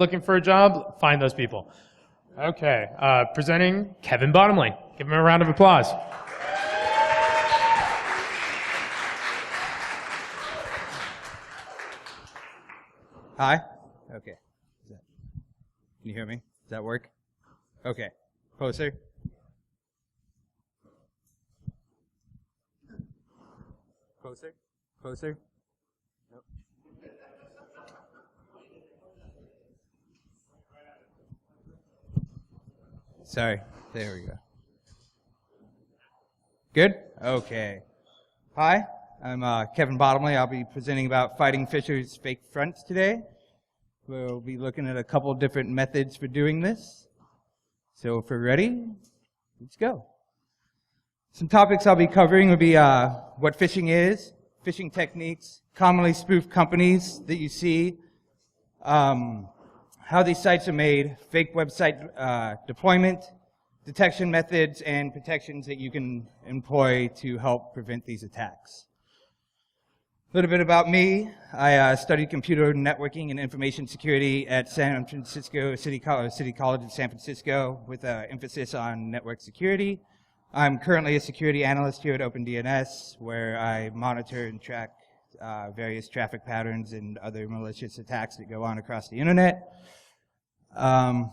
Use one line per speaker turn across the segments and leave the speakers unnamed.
Looking for a job? Find those people. Okay, presenting Kevin Bottomley. Give him a round of applause.
Hi? Okay. Can you hear me? Does that work? Okay. Closer? Closer? Closer? Nope. Sorry. There we go. Good? Okay. Hi, I'm Kevin Bottomley. I'll be presenting about Phighting Phishers Phake Phronts today. We'll be looking at a couple different methods for doing this. So if we're ready, let's go. Some topics I'll be covering will be what phishing is, phishing techniques, commonly spoofed companies that you see, how these sites are made, fake website deployment, detection methods, and protections that you can employ to help prevent these attacks. A little bit about me. I studied computer networking and information security at San Francisco City College in San Francisco with an emphasis on network security. I'm currently a security analyst here at OpenDNS, where I monitor and track various traffic patterns and other malicious attacks that go on across the internet. I'm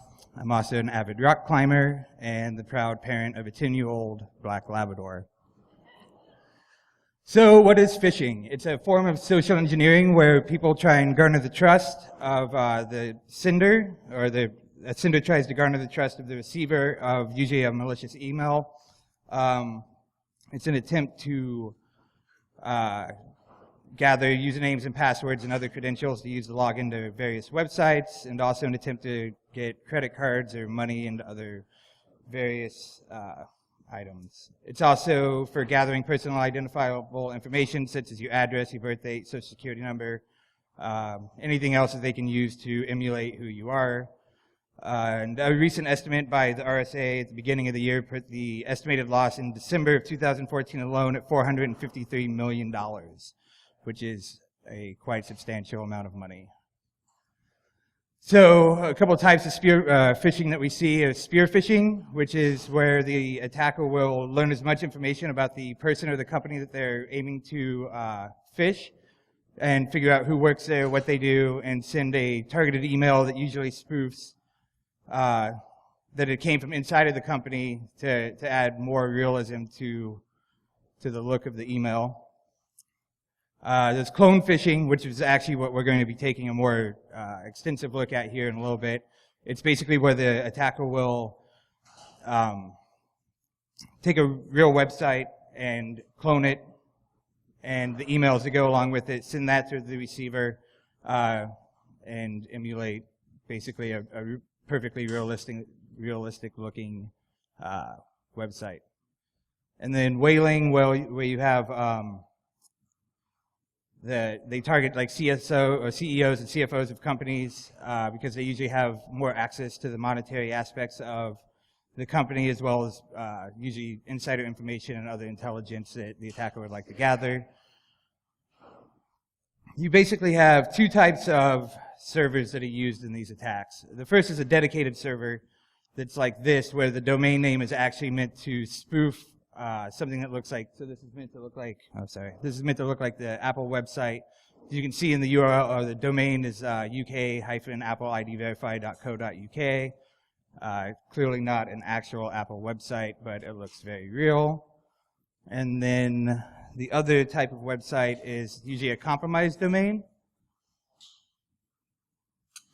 also an avid rock climber and the proud parent of a 10-year-old black Labrador. So what is phishing? It's a form of social engineering where people try and garner the trust of the sender, or a sender tries to garner the trust of the receiver of usually a malicious email. It's an attempt to gather usernames and passwords and other credentials to use to log into various websites, and also an attempt to get credit cards or money and other various items. It's also for gathering personal identifiable information such as your address, your birth date, social security number, anything else that they can use to emulate who you are. And a recent estimate by the RSA at the beginning of the year put the estimated loss in December of 2014 alone at $453 million, which is a quite substantial amount of money. So a couple of types of phishing that we see is spear phishing, which is where the attacker will learn as much information about the person or the company that they're aiming to phish and figure out who works there, what they do, and send a targeted email that usually spoofs that it came from inside of the company to add more realism to the look of the email. There's clone phishing, which is actually what we're going to be taking a more extensive look at here in a little bit. It's basically where the attacker will take a real website and clone it, and the emails that go along with it, send that to the receiver, and emulate basically a perfectly realistic looking website. And then whaling, where you have they target like CSO or CEOs and CFOs of companies because they usually have more access to the monetary aspects of the company, as well as usually insider information and other intelligence that the attacker would like to gather. You basically have two types of servers that are used in these attacks. The first is a dedicated server that's like this, where the domain name is actually meant to spoof something that looks like, so this is meant to look like, this is meant to look like the Apple website. You can see in the URL, or the domain is uk-appleidverify.co.uk. Clearly not an actual Apple website, but it looks very real. And then the other type of website is usually a compromised domain,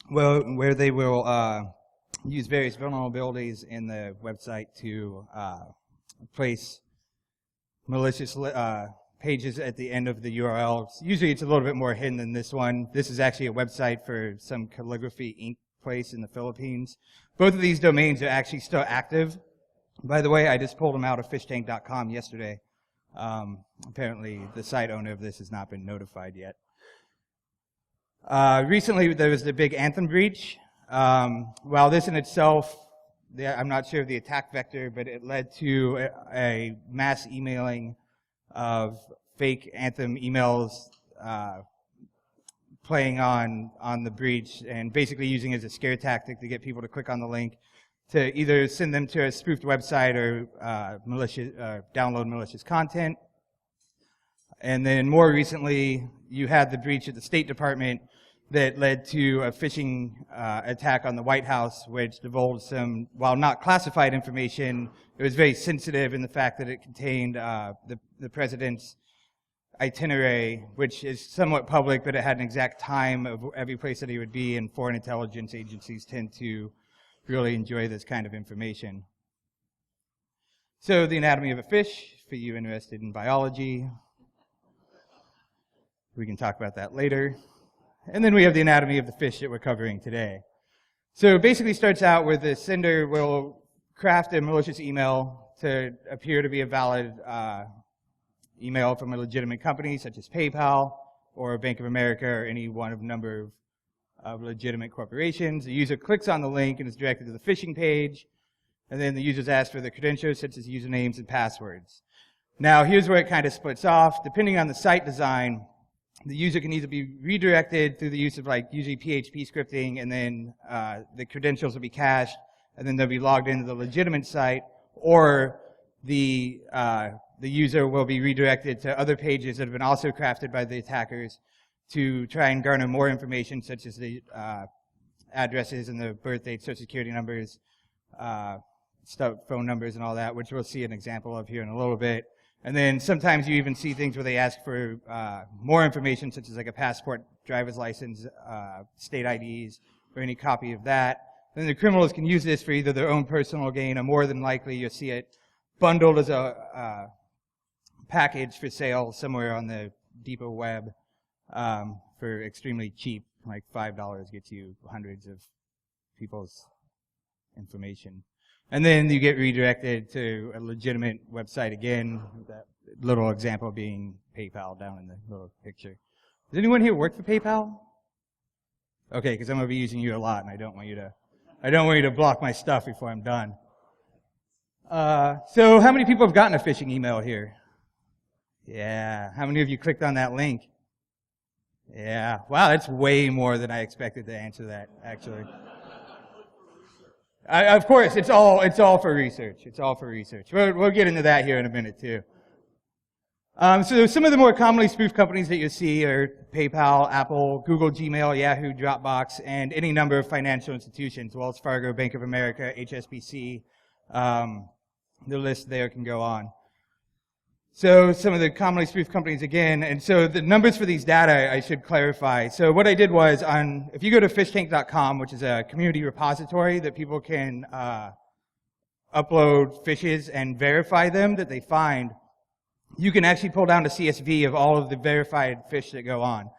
where they will use various vulnerabilities in the website to place malicious pages at the end of the URL. Usually it's a little bit more hidden than this one. This is actually a website for some calligraphy ink place in the Philippines. Both of these domains are actually still active. By the way, I just pulled them out of fishtank.com yesterday. Apparently the site owner of this has not been notified yet. Recently there was the big Anthem breach. While this in itself, I'm not sure of the attack vector, but it led to a mass emailing of fake Anthem emails playing on the breach and basically using it as a scare tactic to get people to click on the link to either send them to a spoofed website or download malicious content. And then more recently, you had the breach at the State Department that led to a phishing attack on the White House, which divulged some, while not classified information, it was very sensitive in the fact that it contained the president's itinerary, which is somewhat public, but it had an exact time of every place that he would be, and foreign intelligence agencies tend to really enjoy this kind of information. So the anatomy of a fish, for you interested in biology. We can talk about that later. And then we have the anatomy of the fish that we're covering today. So it basically starts out where the sender will craft a malicious email to appear to be a valid email from a legitimate company such as PayPal or Bank of America or any one of a number of legitimate corporations. The user clicks on the link and is directed to the phishing page, and then the user's asked for the credentials such as usernames and passwords. Now here's where it kind of splits off. Depending on the site design, the user can either be redirected through the use of usually PHP scripting, and then the credentials will be cached, and then they'll be logged into the legitimate site, or the user will be redirected to other pages that have been also crafted by the attackers to try and garner more information, such as the addresses and the birth dates, social security numbers, phone numbers and all that, which we'll see an example of here in a little bit. And then sometimes you even see things where they ask for more information, such as a passport, driver's license, state IDs, or any copy of that. Then the criminals can use this for either their own personal gain, or more than likely you'll see it bundled as a package for sale somewhere on the deeper web for extremely cheap, like $5 gets you hundreds of people's information. And then you get redirected to a legitimate website again, that little example being PayPal down in the little picture. Does anyone here work for PayPal? Okay, because I'm going to be using you a lot, and I don't want you to block my stuff before I'm done. So how many people have gotten a phishing email here? Yeah. How many of you clicked on that link? Yeah. Wow, that's way more than I expected to answer that, actually. Of course, it's all for research. It's all for research. We'll get into that here in a minute, too. So some of the more commonly spoofed companies that you see are PayPal, Apple, Google, Gmail, Yahoo, Dropbox, and any number of financial institutions, Wells Fargo, Bank of America, HSBC. The list there can go on. So some of the commonly spoofed companies again, and so the numbers for these data I should clarify. So what I did was, if you go to phishtank.com, which is a community repository that people can upload phishes and verify them that they find, you can actually pull down the CSV of all of the verified phish that go on.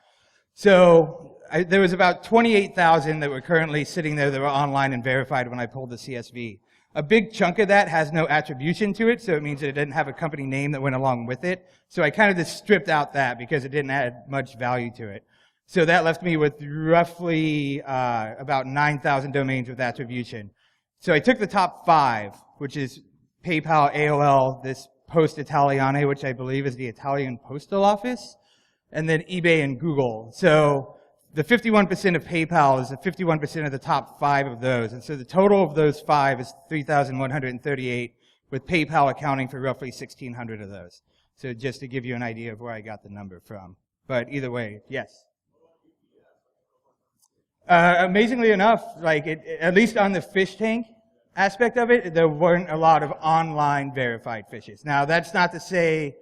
So there was about 28,000 that were currently sitting there that were online and verified when I pulled the CSV. A big chunk of that has no attribution to it, so it means that it didn't have a company name that went along with it. So I kind of just stripped out that because it didn't add much value to it. So that left me with roughly about 9,000 domains with attribution. So I took the top 5, which is PayPal, AOL, this Post Italiane, which I believe is the Italian Postal Office, and then eBay and Google. So the 51% of PayPal is the 51% of the top 5 of those. And so the total of those 5 is 3,138, with PayPal accounting for roughly 1,600 of those. So just to give you an idea of where I got the number from. But either way, yes. Amazingly enough, at least on the fish tank aspect of it, there weren't a lot of online verified fishes. Now, that's not to say,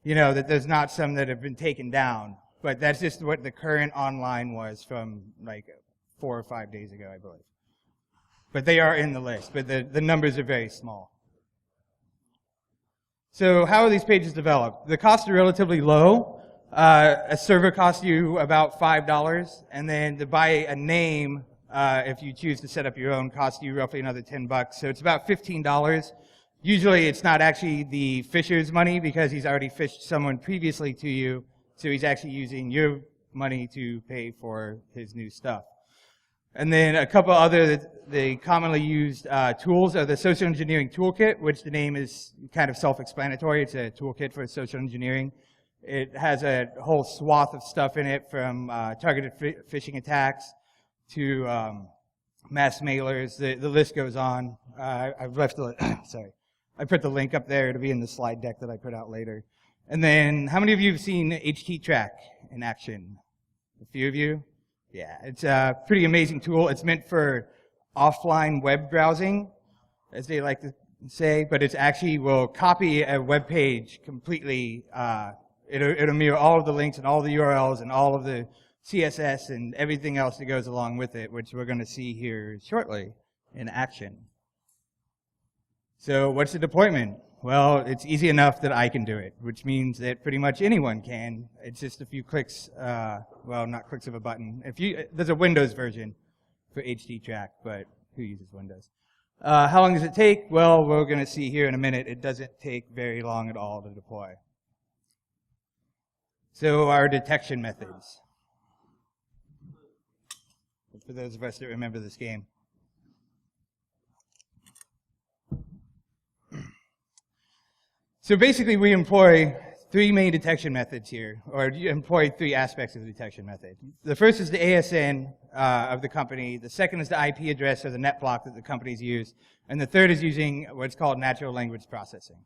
that there's not some that have been taken down. But that's just what the current online was from 4 or 5 days ago, I believe. But they are in the list, but the numbers are very small. So how are these pages developed? The costs are relatively low. A server costs you about $5, and then to buy a name, if you choose to set up your own, costs you roughly another $10. So it's about $15. Usually it's not actually the fisher's money because he's already fished someone previously to you. So he's actually using your money to pay for his new stuff. And then a couple other, the commonly used tools are the social engineering toolkit, which the name is kind of self-explanatory. It's a toolkit for social engineering. It has a whole swath of stuff in it, from targeted phishing attacks to mass mailers. The list goes on. I've left the sorry. I put the link up there to be in the slide deck that I put out later. And then, how many of you have seen HT-Track in action? A few of you? Yeah, it's a pretty amazing tool. It's meant for offline web browsing, as they like to say, but it actually will copy a web page completely. It'll mirror all of the links and all the URLs and all of the CSS and everything else that goes along with it, which we're going to see here shortly in action. So what's the deployment? Well, it's easy enough that I can do it, which means that pretty much anyone can. It's just a few clicks, well, not clicks of a button. There's a Windows version for HT-Track, but who uses Windows? How long does it take? Well, we're going to see here in a minute. It doesn't take very long at all to deploy. So our detection methods. For those of us that remember this game. So basically, we employ three main detection methods here, or employ three aspects of the detection method. The first is the ASN of the company. The second is the IP address or the net block that the companies use. And the third is using what's called natural language processing.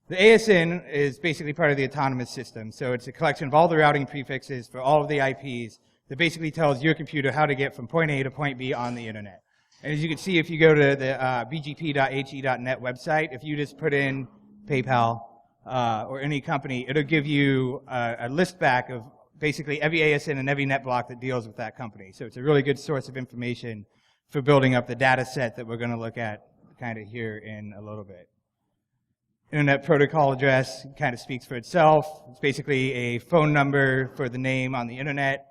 The ASN is basically part of the autonomous system. So it's a collection of all the routing prefixes for all of the IPs that basically tells your computer how to get from point A to point B on the internet. And as you can see, if you go to the bgp.he.net website, if you just put in PayPal or any company, it'll give you a list back of basically every ASN and every net block that deals with that company. So it's a really good source of information for building up the data set that we're going to look at kind of here in a little bit. Internet protocol address kind of speaks for itself. It's basically a phone number for the name on the internet.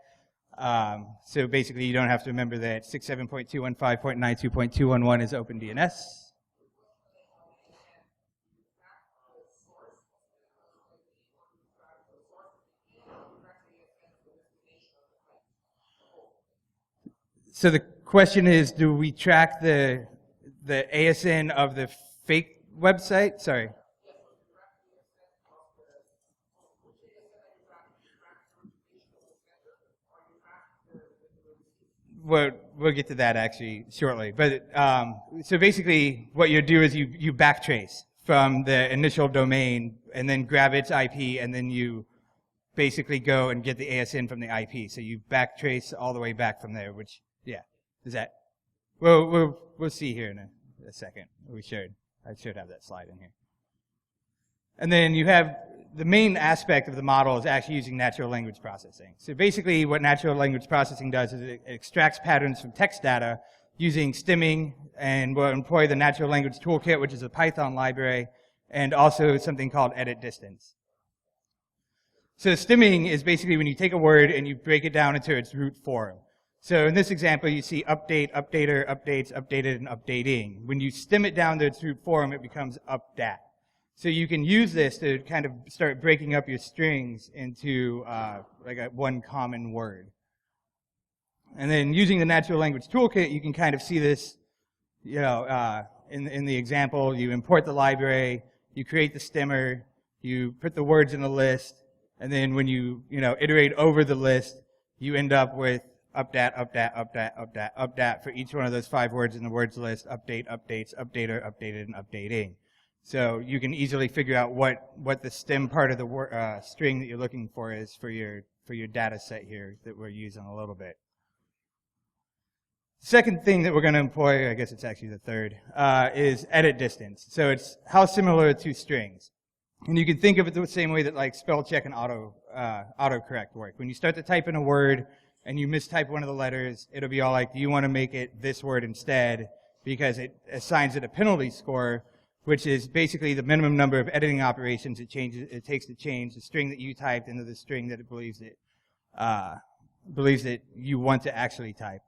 So basically you don't have to remember that 67.215.92.211 is OpenDNS. So the question is, do we track the ASN of the fake website? Sorry. We'll get to that actually shortly. But so basically, what you do is you backtrace from the initial domain and then grab its IP, and then you basically go and get the ASN from the IP. So you backtrace all the way back from there, which, yeah, is that? We'll see here in a second. I should have that slide in here. And then you have the main aspect of the model is actually using natural language processing. So basically what natural language processing does is it extracts patterns from text data using stimming, and we'll employ the natural language toolkit, which is a Python library, and also something called edit distance. So stimming is basically when you take a word and you break it down into its root form. So in this example, you see update, updater, updates, updated, and updating. When you stim it down to its root form, it becomes updat. So you can use this to kind of start breaking up your strings into like one common word. And then using the natural language toolkit, you can kind of see this, you know, in the example. You import the library, you create the stimmer, you put the words in a list, and then when you iterate over the list, you end up with updat, updat, updat, updat, updat for each one of those 5 words in the words list: update, updates, updater, updated, and updating. So you can easily figure out what the stem part of the string that you're looking for is for your data set here that we're using a little bit. Second thing that we're going to employ, I guess it's actually the third, is edit distance. So it's how similar to strings. And you can think of it the same way that like spell check and autocorrect work. When you start to type in a word and you mistype one of the letters, it'll be all like, do you want to make it this word instead? Because it assigns it a penalty score, which is basically the minimum number of editing operations it takes to change the string that you typed into the string that it believes that you want to actually type.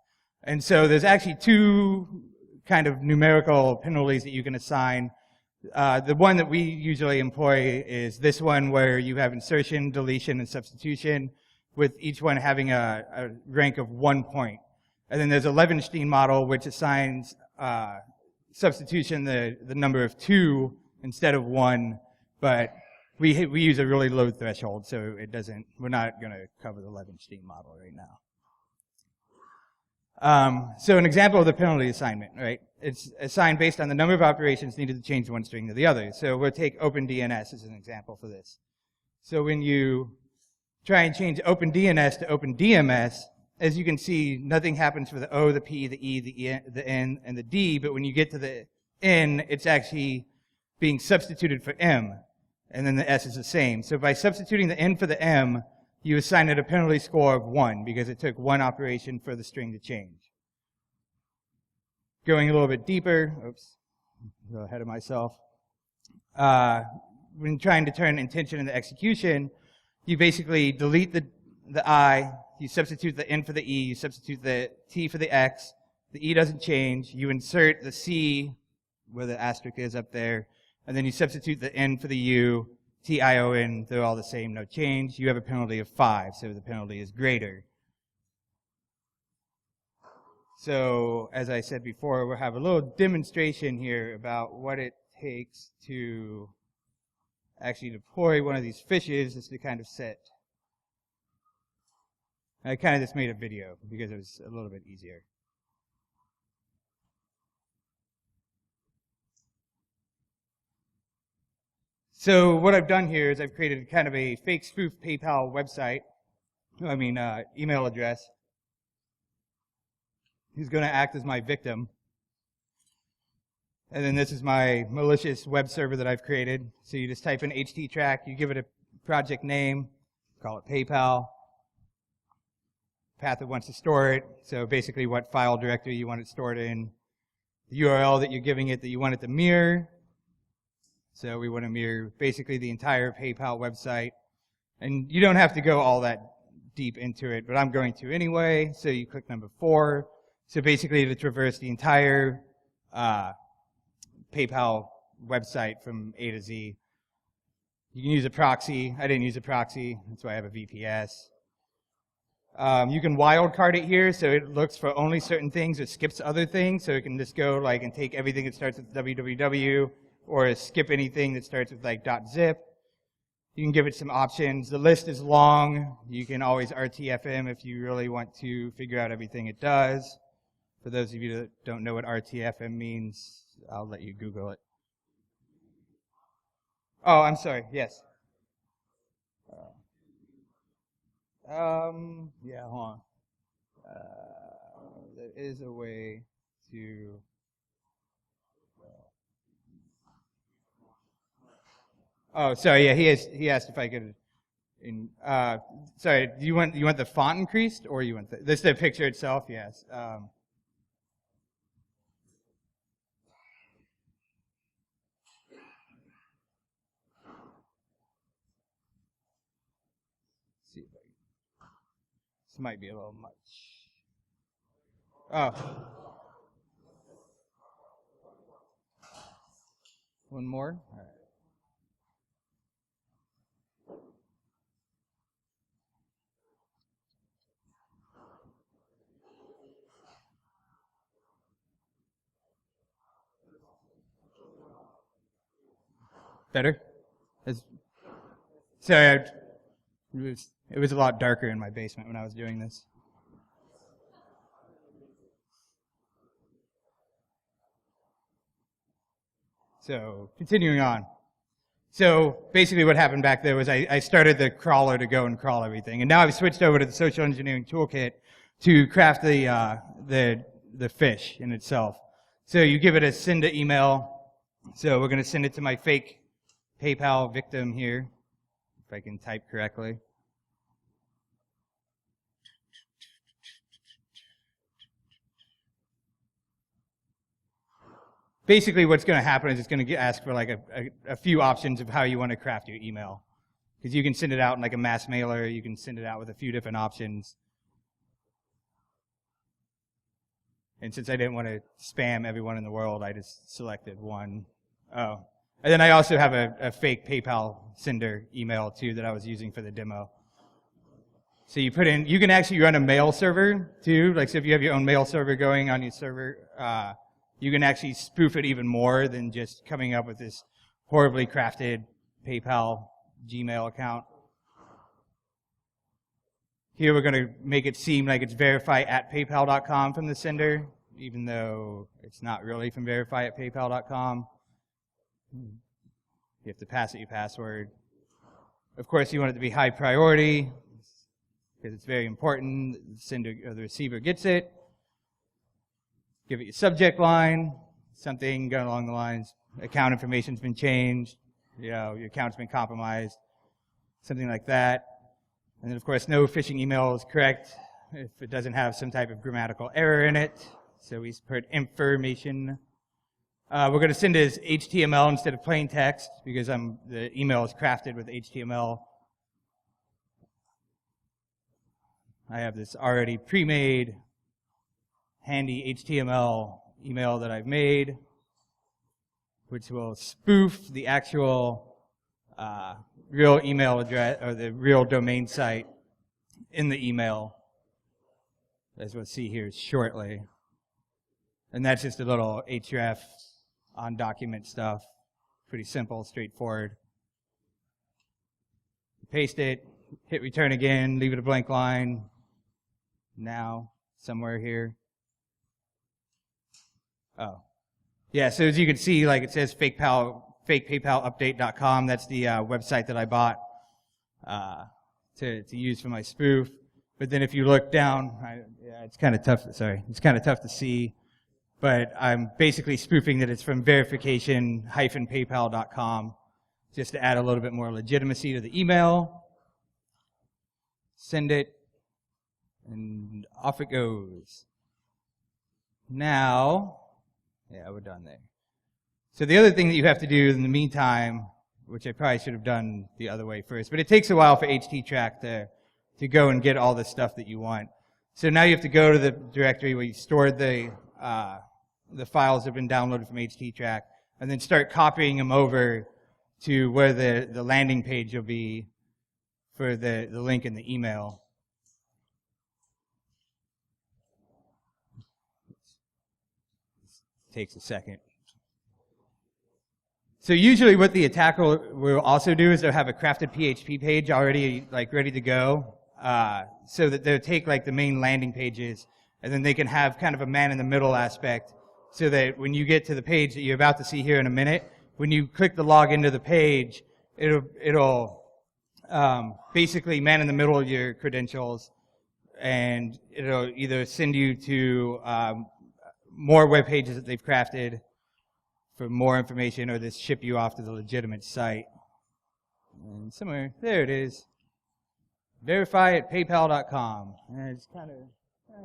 And so there's actually 2 kind of numerical penalties that you can assign. The one that we usually employ is this one, where you have insertion, deletion, and substitution, with each one having a rank of 1 point. And then there's a Levenstein model, which assigns substitution the number of 2 instead of 1, but we use a really low threshold, so we're not going to cover the Levenstein model right now. So an example of the penalty assignment, right? It's assigned based on the number of operations needed to change one string to the other. So we'll take OpenDNS as an example for this. So when you try and change OpenDNS to OpenDMS, as you can see, nothing happens for the O, the P, the E, the N, and the D, but when you get to the N, it's actually being substituted for M, and then the S is the same. So by substituting the N for the M, you assign it a penalty score of 1, because it took one operation for the string to change. Going a little bit deeper, oops, a little ahead of myself. When trying to turn intention into execution, you basically delete the I, you substitute the N for the E, you substitute the T for the X, the E doesn't change, you insert the C, where the asterisk is up there, and then you substitute the N for the U, T-I-O-N, they're all the same, no change. You have a penalty of 5, so the penalty is greater. So, as I said before, we'll have a little demonstration here about what it takes to actually deploy one of these fishes just to kind of set. I kind of just made a video because it was a little bit easier. So what I've done here is I've created kind of a fake spoof PayPal website, email address. Who's going to act as my victim. And then this is my malicious web server that I've created. So you just type in httrack, you give it a project name, call it PayPal. Path it wants to store it, so basically what file directory you want it stored in. The URL that you're giving it that you want it to mirror. So we want to mirror basically the entire PayPal website. And you don't have to go all that deep into it, but I'm going to anyway. So you click number 4. So basically to traverse the entire PayPal website from A to Z. You can use a proxy. I didn't use a proxy. That's why I have a VPS. You can wildcard it here, so it looks for only certain things. It skips other things, so it can just go and take everything that starts with www, or skip anything that starts with .zip. You can give it some options. The list is long. You can always RTFM if you really want to figure out everything it does. For those of you that don't know what RTFM means, I'll let you Google it. Oh, I'm sorry. Yes. Yeah, hold on. There is a way to... Oh, sorry. Yeah, he asked if I could. Sorry. Do you want the font increased, or you want this the picture itself? Yes. See if this might be a little much. Oh. One more. All right. Better? Sorry, it was a lot darker in my basement when I was doing this. So, continuing on. So, basically what happened back there was I started the crawler to go and crawl everything. And now I've switched over to the social engineering toolkit to craft the fish in itself. So you give it a send to email. So we're going to send it to my fake PayPal victim here, if I can type correctly. Basically what's going to happen is it's going to ask for a few options of how you want to craft your email. Because you can send it out in a mass mailer, you can send it out with a few different options. And since I didn't want to spam everyone in the world, I just selected one. Oh. And then I also have a fake PayPal sender email too that I was using for the demo. So you put in, you can actually run a mail server too. So if you have your own mail server going on your server, you can actually spoof it even more than just coming up with this horribly crafted PayPal Gmail account. Here we're going to make it seem like it's verify@paypal.com from the sender, even though it's not really from verify@paypal.com. You have to pass it your password. Of course, you want it to be high priority because it's very important that the sender or the receiver gets it. Give it your subject line, something going along the lines, account information's been changed, your account's been compromised, something like that. And then, of course, no phishing email is correct if it doesn't have some type of grammatical error in it. So we put information. We're going to send it as HTML instead of plain text because the email is crafted with HTML. I have this already pre-made, handy HTML email that I've made, which will spoof the actual real email address or the real domain site in the email, as we'll see here shortly. And that's just a little href on document stuff. Pretty simple, straightforward. Paste it, hit return again, leave it a blank line. Now, somewhere here. Oh. Yeah, so as you can see, like it says phakepaypalupdate.com. That's the website that I bought to use for my spoof. But then if you look down, it's kind of tough. It's kind of tough to see. But I'm basically spoofing that it's from verification-paypal.com, just to add a little bit more legitimacy to the email. Send it, and off it goes. Now, yeah, we're done there. So the other thing that you have to do in the meantime, which I probably should have done the other way first, but it takes a while for HTTrack to go and get all the stuff that you want. So now you have to go to the directory where you stored the files that have been downloaded from HTTrack, and then start copying them over to where the landing page will be for the link in the email. Takes a second. So usually what the attacker will also do is they'll have a crafted PHP page already ready to go, so that they'll take the main landing pages, and then they can have kind of a man-in-the-middle aspect, so that when you get to the page that you're about to see here in a minute, when you click the log into the page, it'll basically man-in-the-middle your credentials, and it'll either send you to more web pages that they've crafted for more information, or just ship you off to the legitimate site. And somewhere, there it is. Verify@paypal.com. And it's kind of,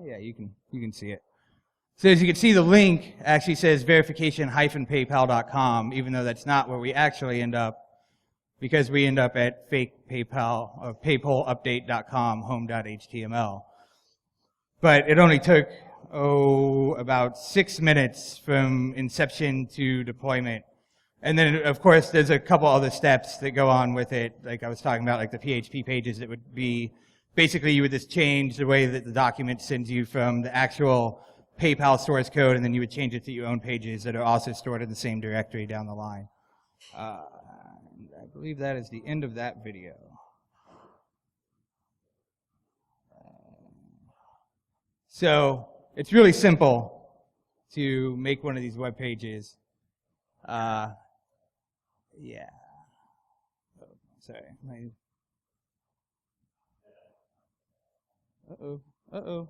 yeah, you can see it. So as you can see, the link actually says verification-paypal.com, even though that's not where we actually end up, because we end up at fake PayPal or paypalupdate.com home.html. But it only took about 6 minutes from inception to deployment. And then, of course, there's a couple other steps that go on with it, like I was talking about, like the PHP pages that would be, basically you would just change the way that the document sends you from the actual PayPal source code, and then you would change it to your own pages that are also stored in the same directory down the line. I believe that is the end of that video. So it's really simple to make one of these web pages. Yeah. Oh, sorry. Uh-oh.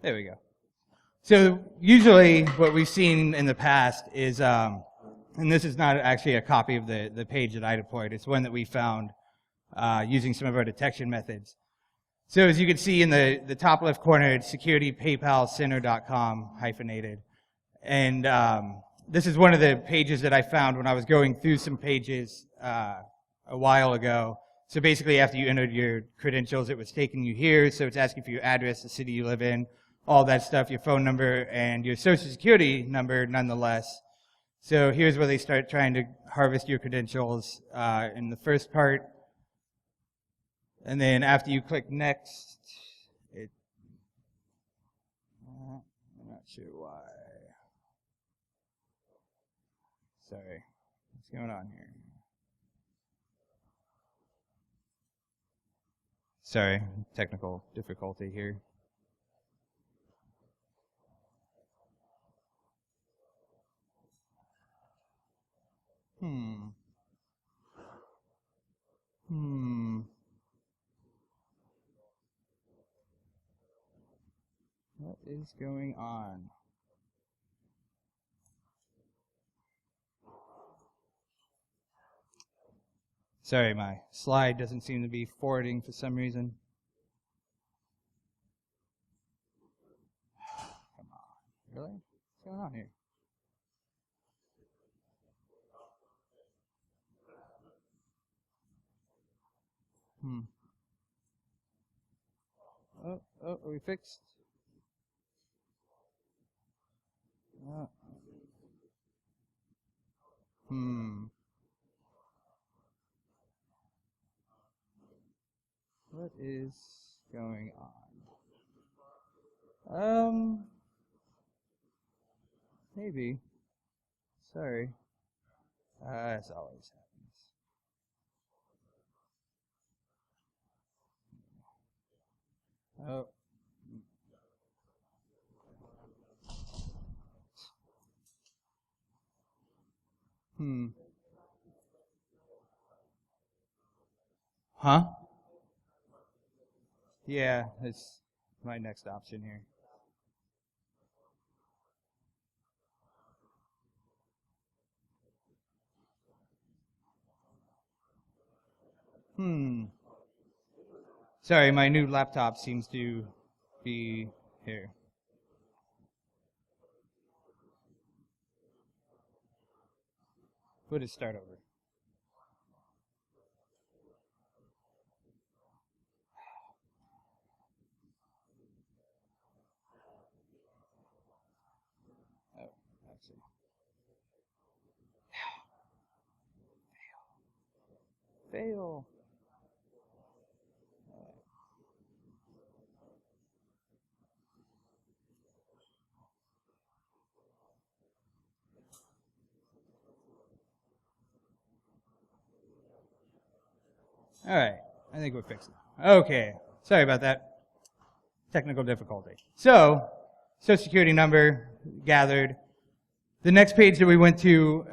There we go. So usually what we've seen in the past is, and this is not actually a copy of the page that I deployed, it's one that we found using some of our detection methods. So as you can see in the top left corner, it's securitypaypalcenter.com hyphenated. And this is one of the pages that I found when I was going through some pages a while ago. So basically after you entered your credentials, it was taking you here. So it's asking for your address, the city you live in, all that stuff, your phone number, and your social security number nonetheless. So here's where they start trying to harvest your credentials in the first part. And then after you click next, I'm not sure why. Sorry, what's going on here? Sorry, technical difficulty here. What is going on? Sorry, my slide doesn't seem to be forwarding for some reason. Come on. Really? What's going on here? Oh, are we fixed? What is going on? Maybe. Sorry. This always happens. Oh. Huh? Yeah, it's my next option here. Sorry, my new laptop seems to be here. We'll just start over. Oh, actually. Fail. All right, I think we're fixed now. Okay, sorry about that. Technical difficulty. So, Social Security number gathered. The next page that we went to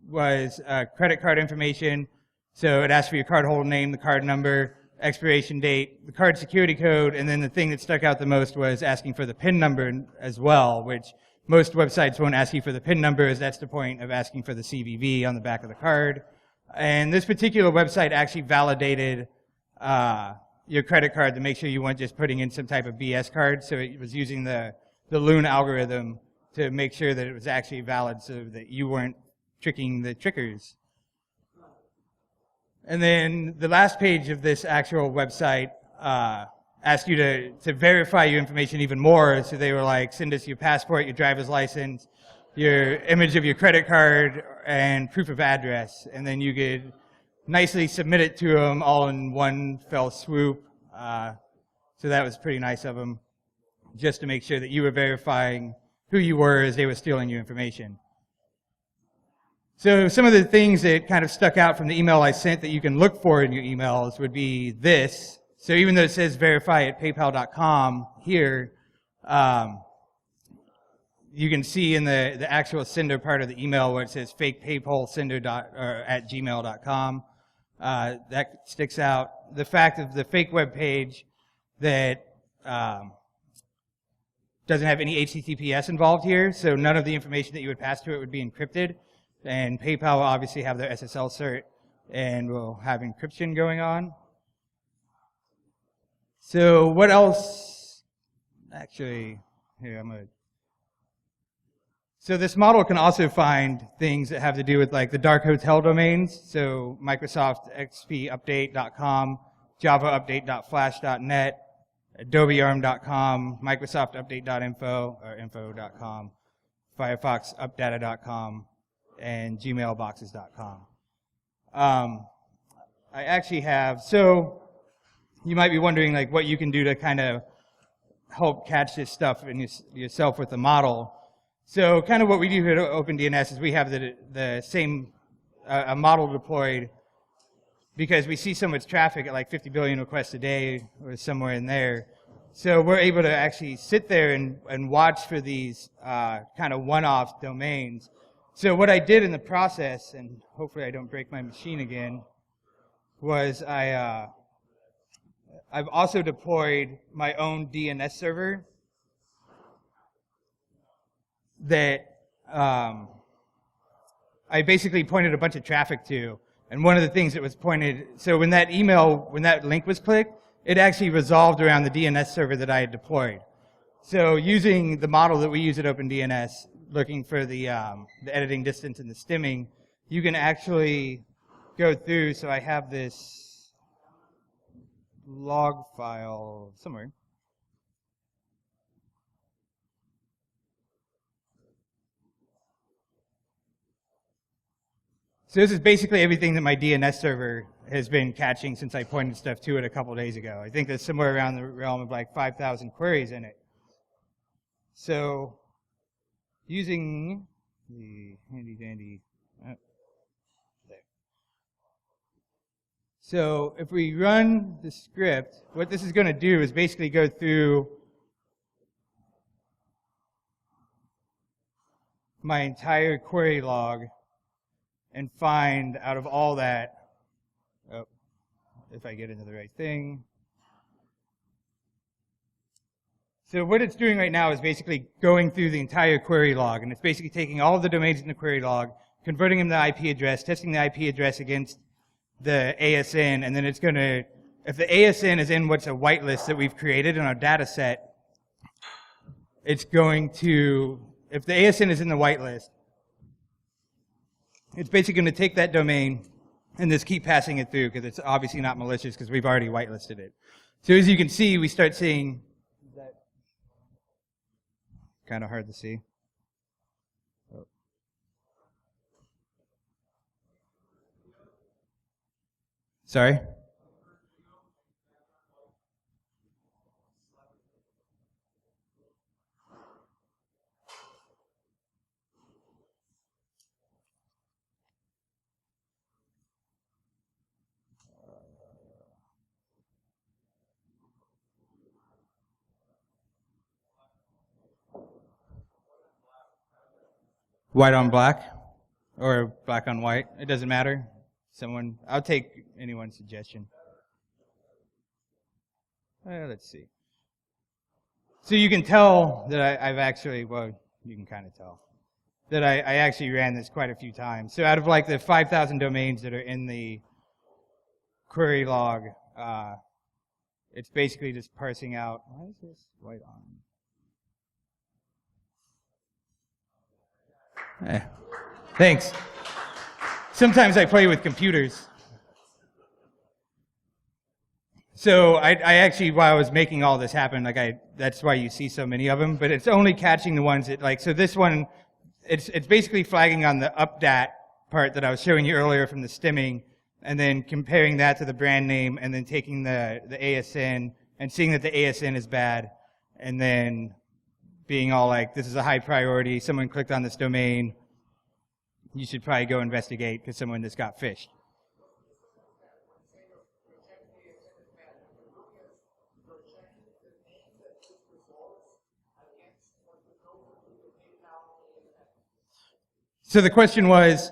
was credit card information. So it asked for your cardholder name, the card number, expiration date, the card security code, and then the thing that stuck out the most was asking for the PIN number as well, which most websites won't ask you for the PIN number, as that's the point of asking for the CVV on the back of the card. And this particular website actually validated your credit card to make sure you weren't just putting in some type of BS card. So it was using the Loon algorithm to make sure that it was actually valid so that you weren't tricking the trickers. And then the last page of this actual website asked you to verify your information even more. So they were like, send us your passport, your driver's license, your image of your credit card, and proof of address. And then you could nicely submit it to them all in one fell swoop. So that was pretty nice of them, just to make sure that you were verifying who you were as they were stealing your information. So some of the things that kind of stuck out from the email I sent that you can look for in your emails would be this. So even though it says verify at paypal.com here, you can see in the actual sender part of the email where it says fake PayPal sender at gmail.com. That sticks out. The fact of the fake web page that doesn't have any HTTPS involved here, so none of the information that you would pass to it would be encrypted. And PayPal will obviously have their SSL cert and will have encryption going on. So what else? Actually, here I'm going to. So this model can also find things that have to do with like the dark hotel domains. So Microsoft XPUpdate.com, JavaUpdate.flash.net, AdobeArm.com, MicrosoftUpdate.info or info.com, FirefoxUpdata.com, and GmailBoxes.com. I actually have, so you might be wondering like what you can do to kind of help catch this stuff in yourself with the model. So kind of what we do here at OpenDNS is we have the same a model deployed because we see so much traffic at like 50 billion requests a day or somewhere in there. So we're able to actually sit there and watch for these kind of one-off domains. So what I did in the process, and hopefully I don't break my machine again, was I've also deployed my own DNS server that I basically pointed a bunch of traffic to. And one of the things that was pointed, so when that link was clicked, it actually resolved around the DNS server that I had deployed. So using the model that we use at OpenDNS, looking for the editing distance and the stimming, you can actually go through. So I have this log file somewhere. So this is basically everything that my DNS server has been catching since I pointed stuff to it a couple days ago. I think there's somewhere around the realm of like 5,000 queries in it. So using the handy dandy, there. So if we run the script, what this is going to do is basically go through my entire query log and find out of all that, oh, if I get into the right thing. So what it's doing right now is basically going through the entire query log, and it's basically taking all of the domains in the query log, converting them to IP address, testing the IP address against the ASN, and then it's going to, if the ASN is in what's a whitelist that we've created in our data set, it's going to, if the ASN is in the whitelist, it's basically going to take that domain and just keep passing it through because it's obviously not malicious because we've already whitelisted it. So as you can see, we start seeing, that kind of hard to see. Oh. Sorry? White on black, or black on white. It doesn't matter. I'll take anyone's suggestion. Let's see. So you can tell that I've actually, well, you can kind of tell, that I actually ran this quite a few times. So out of like the 5,000 domains that are in the query log, it's basically just parsing out, why is this white on? Thanks. Sometimes I play with computers. So I actually, while I was making all this happen, that's why you see so many of them, but it's only catching the ones that, so this one, it's basically flagging on the updat part that I was showing you earlier from the stimming, and then comparing that to the brand name, and then taking the ASN, and seeing that the ASN is bad, and then being all like, this is a high priority, someone clicked on this domain, you should probably go investigate because someone just got phished. So the question was,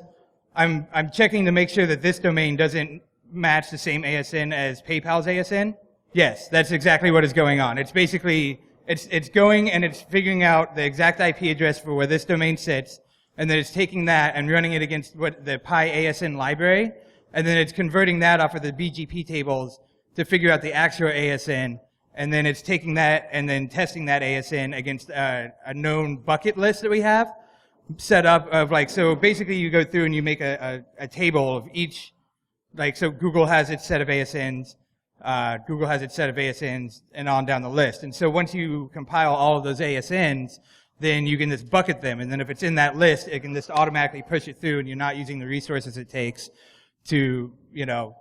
I'm checking to make sure that this domain doesn't match the same ASN as PayPal's ASN. Yes, that's exactly what is going on. It's basically, it's going and it's figuring out the exact IP address for where this domain sits, and then it's taking that and running it against what the Pi ASN library, and then it's converting that off of the BGP tables to figure out the actual ASN, and then it's taking that and then testing that ASN against a known bucket list that we have set up of so basically you go through and you make a table of each, so Google has its set of ASNs, Google has its set of ASNs, and on down the list. And so once you compile all of those ASNs, then you can just bucket them. And then if it's in that list, it can just automatically push it through, and you're not using the resources it takes to, to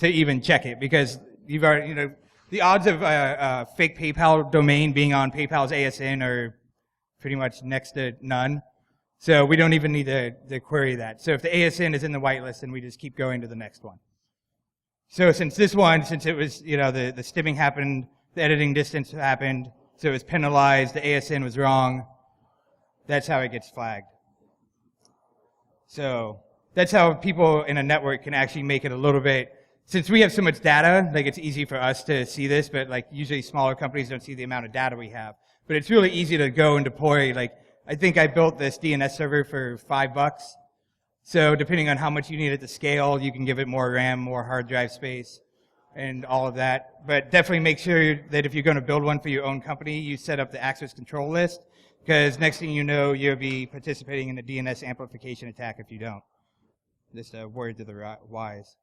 even check it. Because you've already, the odds of a fake PayPal domain being on PayPal's ASN are pretty much next to none. So we don't even need to query that. So if the ASN is in the whitelist, then we just keep going to the next one. So since this one, since it was, the stimming happened, the editing distance happened, so it was penalized, the ASN was wrong, that's how it gets flagged. So that's how people in a network can actually make it a little bit, since we have so much data, like it's easy for us to see this, but like usually smaller companies don't see the amount of data we have. But it's really easy to go and deploy, like I think I built this DNS server for $5. So depending on how much you need it to scale, you can give it more RAM, more hard drive space, and all of that. But definitely make sure that if you're going to build one for your own company, you set up the access control list, because next thing you know, you'll be participating in a DNS amplification attack if you don't. Just a word to the wise.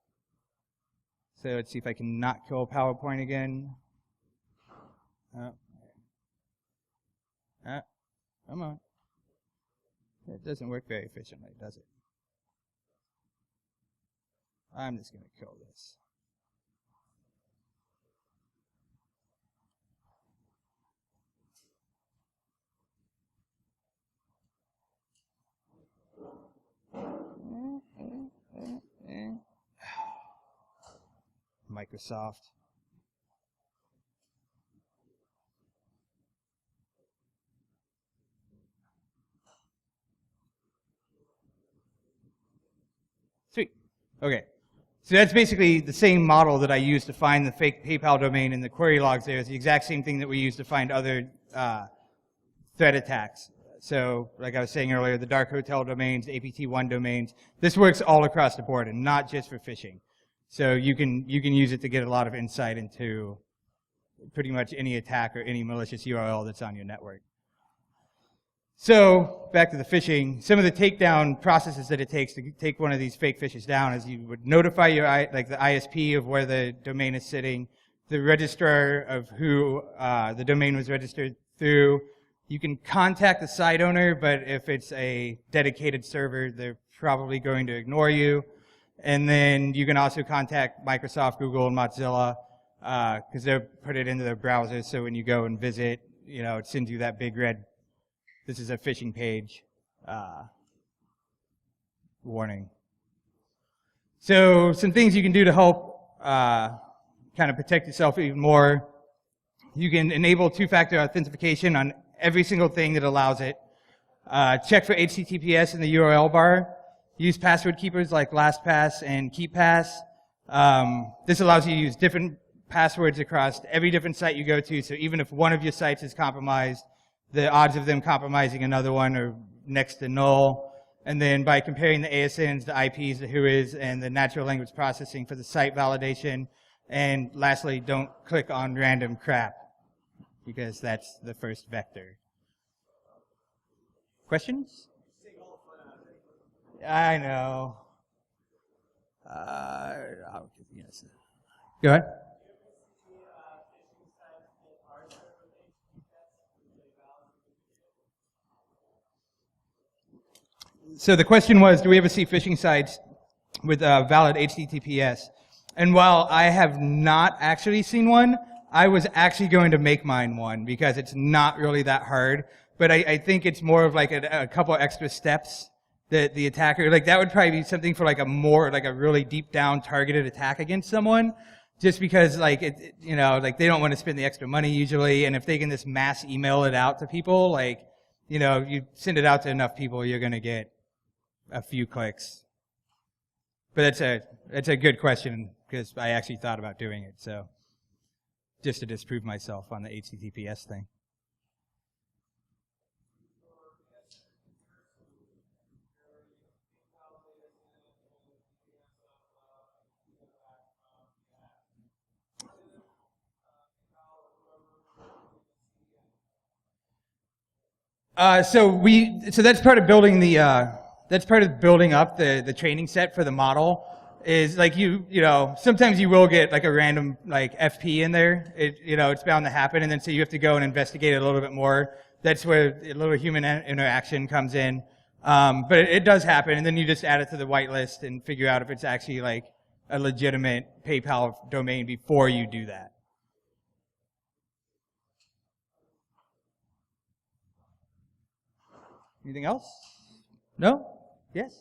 So let's see if I can not kill PowerPoint again. Come on. It doesn't work very efficiently, does it? I'm just going to kill this. Microsoft. Sweet. Okay. So that's basically the same model that I used to find the fake PayPal domain in the query logs there. It's the exact same thing that we use to find other threat attacks. So like I was saying earlier, the dark hotel domains, the APT1 domains, this works all across the board and not just for phishing. So you can use it to get a lot of insight into pretty much any attack or any malicious URL that's on your network. So back to the phishing, some of the takedown processes that it takes to take one of these fake phishes down is you would notify your like the ISP of where the domain is sitting, the registrar of who the domain was registered through. You can contact the site owner, but if it's a dedicated server, they're probably going to ignore you. And then you can also contact Microsoft, Google, and Mozilla, because they'll put it into their browsers, so when you go and visit, it sends you that big red, this is a phishing page, warning. So some things you can do to help kind of protect yourself even more. You can enable two-factor authentication on every single thing that allows it. Check for HTTPS in the URL bar. Use password keepers like LastPass and KeePass. This allows you to use different passwords across every different site you go to, so even if one of your sites is compromised, the odds of them compromising another one are next to null. And then by comparing the ASNs, the IPs, the WHOIS, and the natural language processing for the site validation. And lastly, don't click on random crap, because that's the first vector. Questions? I know. Yes. Go ahead. So the question was, do we ever see phishing sites with valid HTTPS? And while I have not actually seen one, I was actually going to make mine one because it's not really that hard. But I think it's more of like a couple extra steps that the attacker, like that would probably be something for like a really deep down targeted attack against someone. Just because like like they don't want to spend the extra money usually, and if they can just mass email it out to people, like, you send it out to enough people, you're gonna get a few clicks. But that's a good question, because I actually thought about doing it, so just to disprove myself on the HTTPS thing. So that's part of building up the training set for the model. Is like sometimes you will get like a random like FP in there. It's bound to happen, and then so you have to go and investigate it a little bit more. That's where a little human interaction comes in. But it does happen, and then you just add it to the whitelist and figure out if it's actually like a legitimate PayPal domain before you do that. Anything else? No? Yes?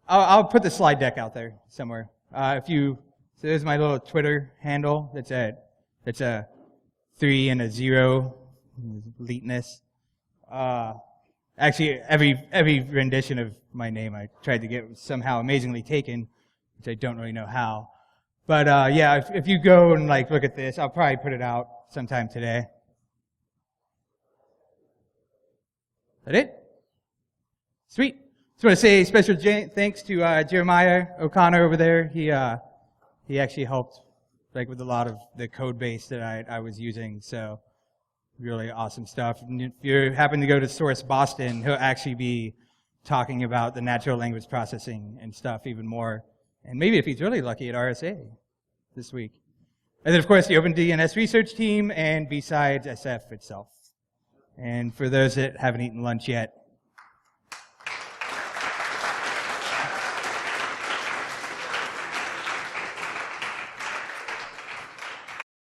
I'll put the slide deck out there somewhere. So there's my little Twitter handle. That's a 3 and a 0, eliteness. Actually, every rendition of my name I tried to get was somehow amazingly taken, which I don't really know how. But yeah, if you go and look at this, I'll probably put it out sometime today. That it? Sweet. Just want to say special thanks to Jeremiah O'Connor over there. He actually helped with a lot of the code base that I was using. So really awesome stuff. And if you happen to go to Source Boston, he'll actually be talking about the natural language processing and stuff even more. And maybe if he's really lucky at RSA this week. And then of course the OpenDNS research team and BSidesSF itself. And for those that haven't eaten lunch yet,